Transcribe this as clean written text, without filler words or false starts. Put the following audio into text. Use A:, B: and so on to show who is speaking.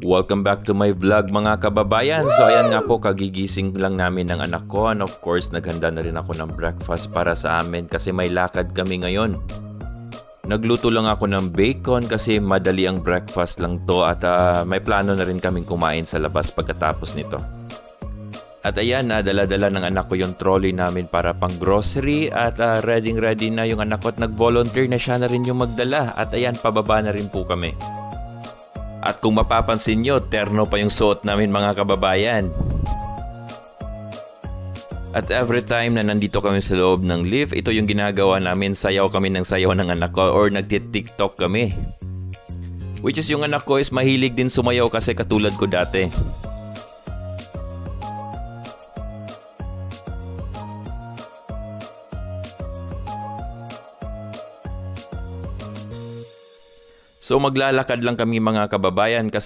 A: Welcome back to my vlog mga kababayan. So ayan nga po, kagigising lang namin ng anak ko. And of course, naghanda na rin ako ng breakfast para sa amin kasi may lakad kami ngayon. Nagluto lang ako ng bacon kasi madali ang breakfast lang to at may plano na rin kaming kumain sa labas pagkatapos nito. At ayan, dala-dala ng anak ko yung trolley namin para pang grocery at ready na yung anak ko at nag-volunteer na siya na rin yung magdala. At ayan, pababa na rin po kami. At kung mapapansin nyo, terno pa yung suot namin mga kababayan. At every time na nandito kami sa loob ng lift, ito yung ginagawa namin, sayaw kami ng sayaw ng anak ko or nagti-TikTok kami. Which is yung anak ko is mahilig din sumayaw kasi katulad ko dati. So maglalakad lang kami mga kababayan kasi